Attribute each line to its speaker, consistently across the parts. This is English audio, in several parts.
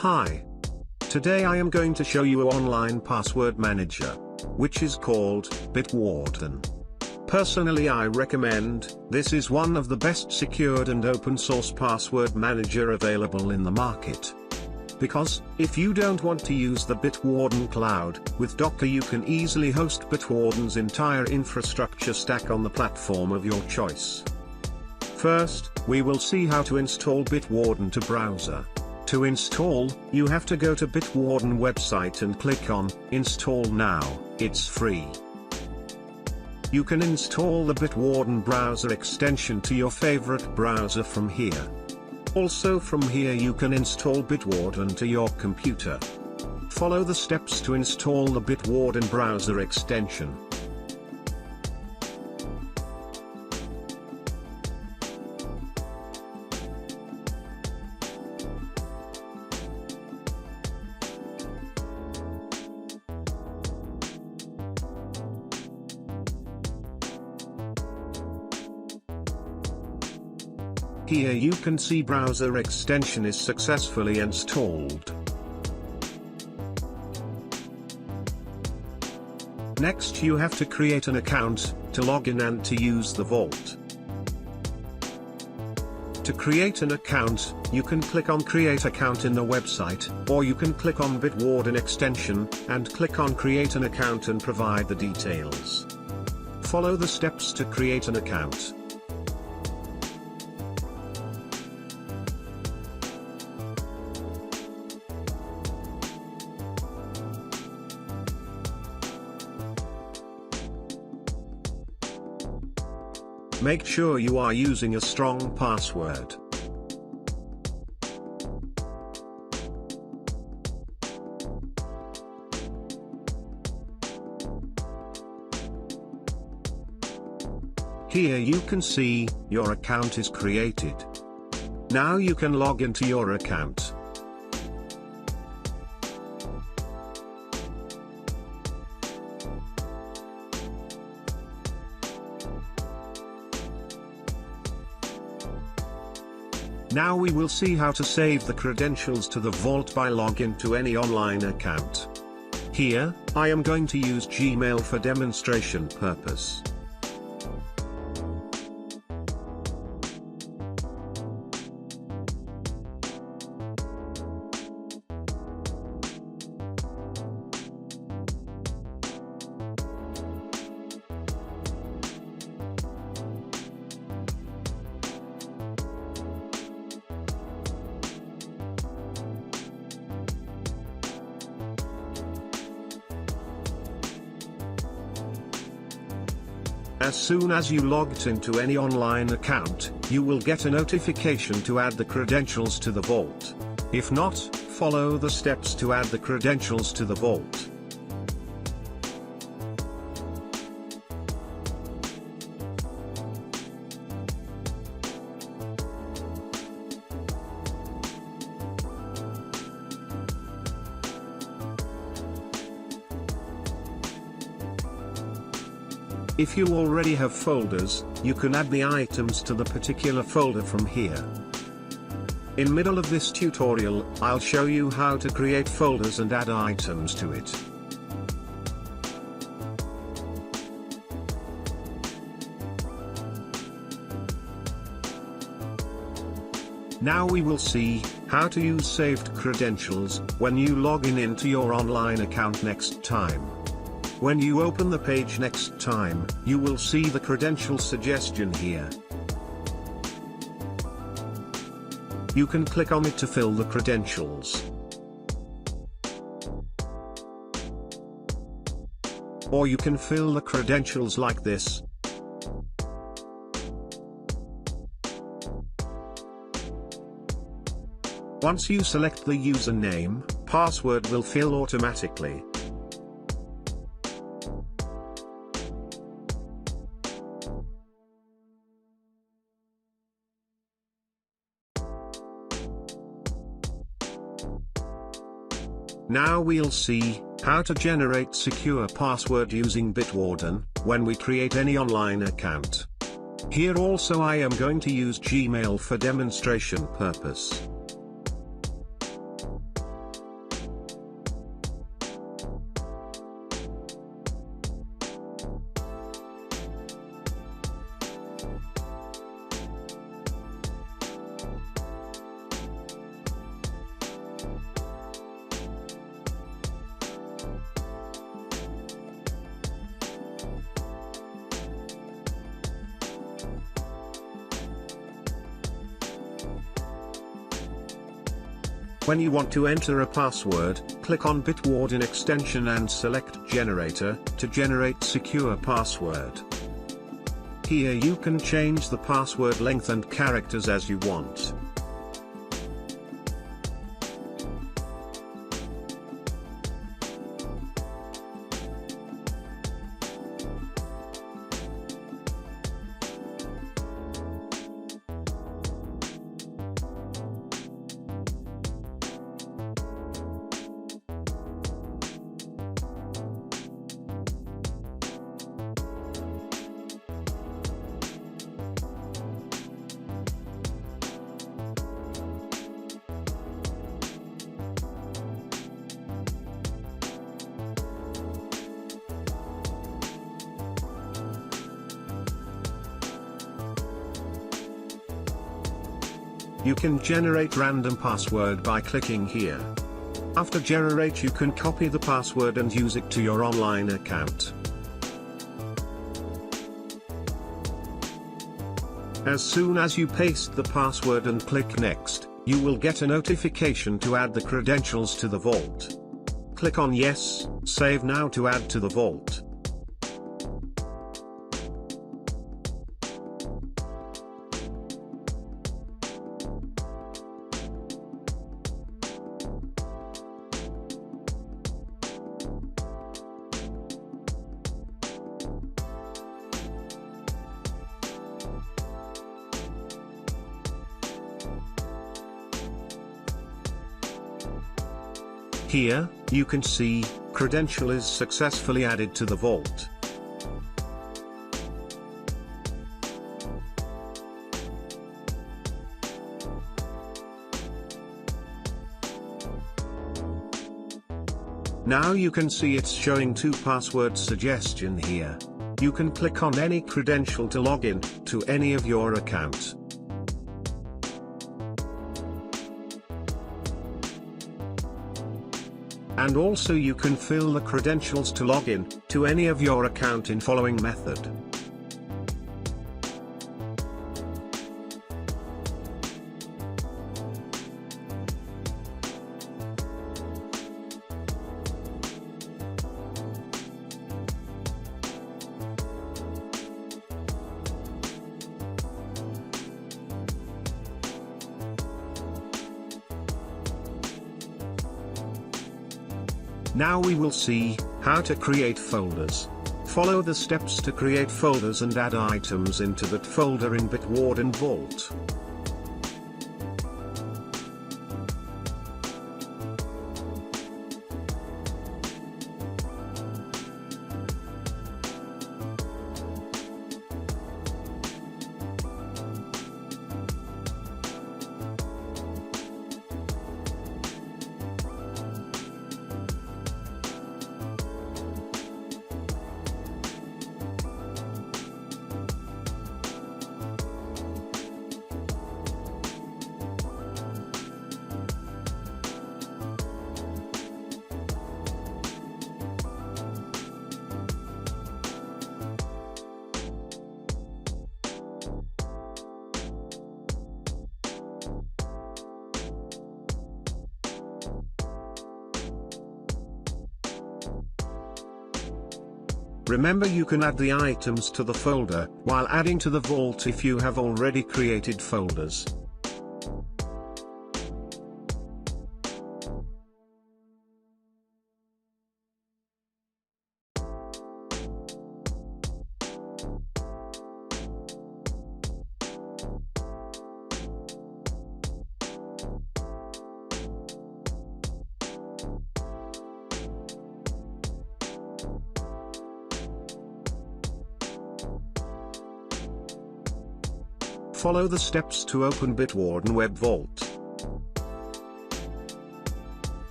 Speaker 1: Hi. Today I am going to show you an online password manager, which is called Bitwarden. Personally, I recommend this is one of the best secured and open source password manager available in the market. Because, if you don't want to use the Bitwarden cloud, with Docker you can easily host Bitwarden's entire infrastructure stack on the platform of your choice. First, we will see how to install Bitwarden to browser. To install, you have to go to Bitwarden website and click on Install Now. It's free. You can install the Bitwarden browser extension to your favorite browser from here. Also from here you can install Bitwarden to your computer. Follow the steps to install the Bitwarden browser extension. Here you can see browser extension is successfully installed. Next you have to create an account, to log in and to use the vault. To create an account, you can click on Create Account in the website, or you can click on Bitwarden extension, and click on Create an Account and provide the details. Follow the steps to create an account. Make sure you are using a strong password. Here you can see, your account is created. Now you can log into your account. Now we will see how to save the credentials to the vault by login to any online account. Here, I am going to use Gmail for demonstration purpose. As soon as you logged into any online account, you will get a notification to add the credentials to the vault. If not, follow the steps to add the credentials to the vault. If you already have folders, you can add the items to the particular folder from here. In middle of this tutorial, I'll show you how to create folders and add items to it. Now we will see how to use saved credentials when you log in into your online account next time. When you open the page next time, you will see the credential suggestion here. You can click on it to fill the credentials. Or you can fill the credentials like this. Once you select the username, password will fill automatically. Now we'll see how to generate secure password using Bitwarden when we create any online account. Here also I am going to use Gmail for demonstration purpose. When you want to enter a password, click on Bitwarden extension and select Generator to generate secure password. Here you can change the password length and characters as you want. You can generate random password by clicking here. After generate, you can copy the password and use it to your online account. As soon as you paste the password and click next, you will get a notification to add the credentials to the vault. Click on yes, save now to add to the vault. Here, you can see, credential is successfully added to the vault. Now you can see it's showing 2 password suggestion here. You can click on any credential to log in to any of your accounts. And also you can fill the credentials to log in to any of your account in following method. Now we will see how to create folders. Follow the steps to create folders and add items into that folder in Bitwarden Vault. Remember, you can add the items to the folder while adding to the vault if you have already created folders. Follow the steps to open Bitwarden Web Vault.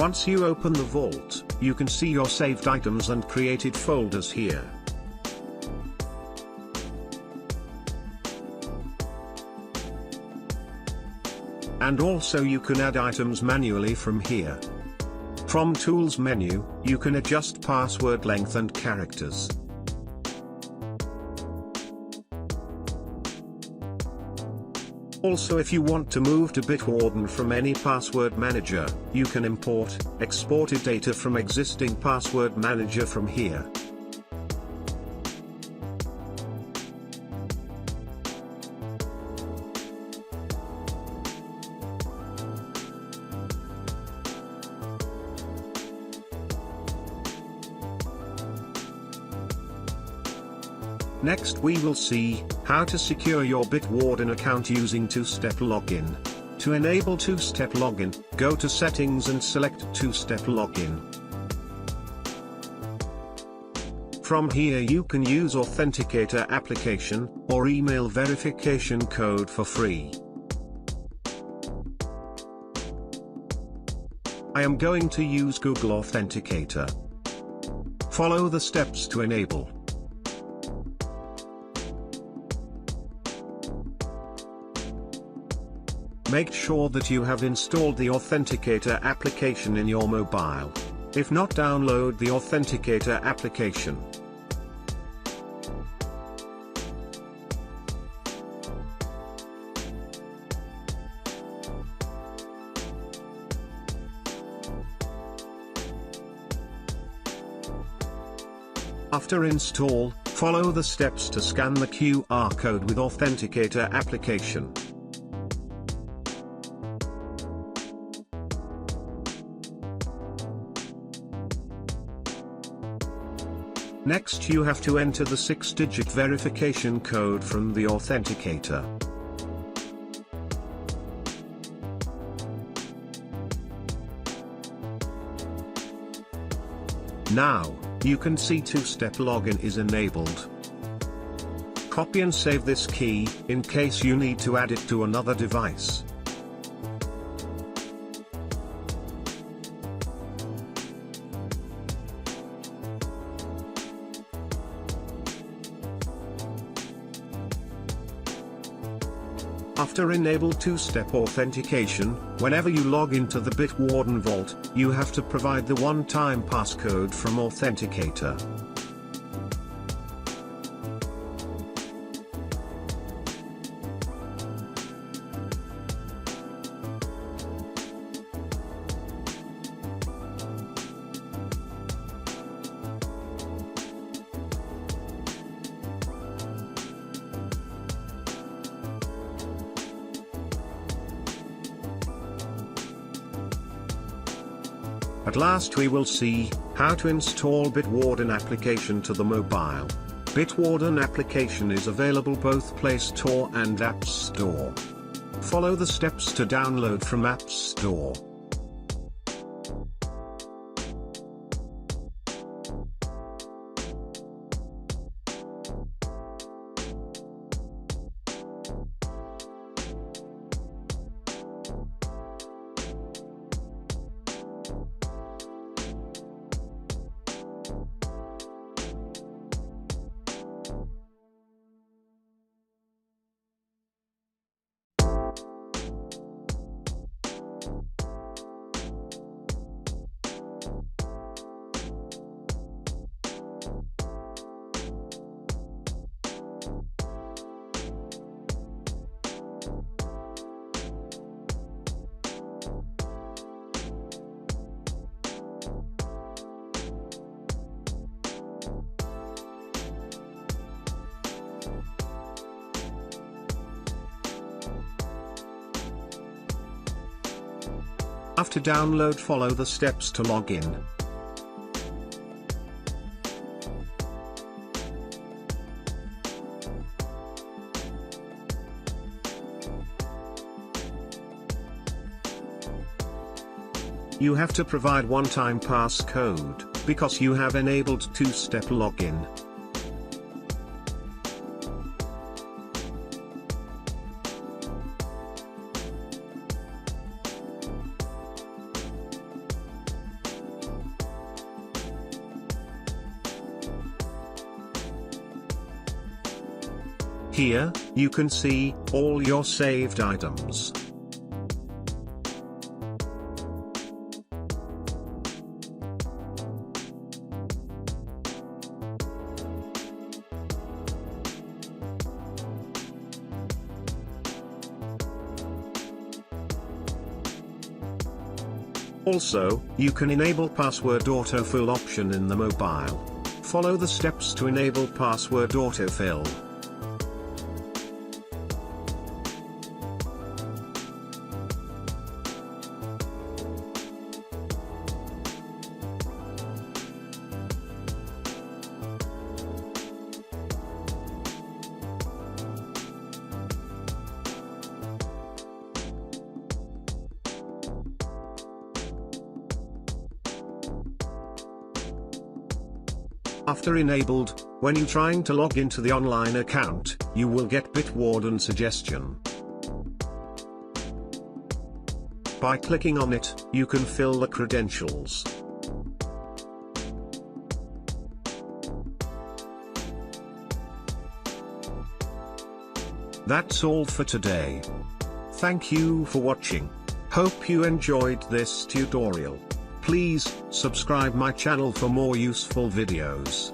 Speaker 1: Once you open the vault, you can see your saved items and created folders here. And also you can add items manually from here. From Tools menu, you can adjust password length and characters. Also, if you want to move to Bitwarden from any password manager, you can import exported data from existing password manager from here. Next we will see how to secure your Bitwarden account using two-step login. To enable two-step login, go to Settings and select two-step login. From here you can use Authenticator application or email verification code for free. I am going to use Google Authenticator. Follow the steps to enable. Make sure that you have installed the Authenticator application in your mobile. If not, download the Authenticator application. After install, follow the steps to scan the QR code with Authenticator application. Next you have to enter the 6-digit verification code from the Authenticator. Now, you can see two-step login is enabled. Copy and save this key, in case you need to add it to another device. After enable two-step authentication, whenever you log into the Bitwarden Vault, you have to provide the one-time passcode from Authenticator. At last we will see how to install Bitwarden application to the mobile. Bitwarden application is available both Play Store and App Store. Follow the steps to download from App Store. After download, follow the steps to log in. You have to provide one-time passcode, because you have enabled two-step login. Here, you can see all your saved items. Also, you can enable password autofill option in the mobile. Follow the steps to enable password autofill. After enabled, when you trying to log into the online account, you will get bitwarden suggestion. By clicking on it, you can fill the credentials. That's all for today. Thank you for watching. Hope you enjoyed this tutorial. Please subscribe my channel for more useful videos.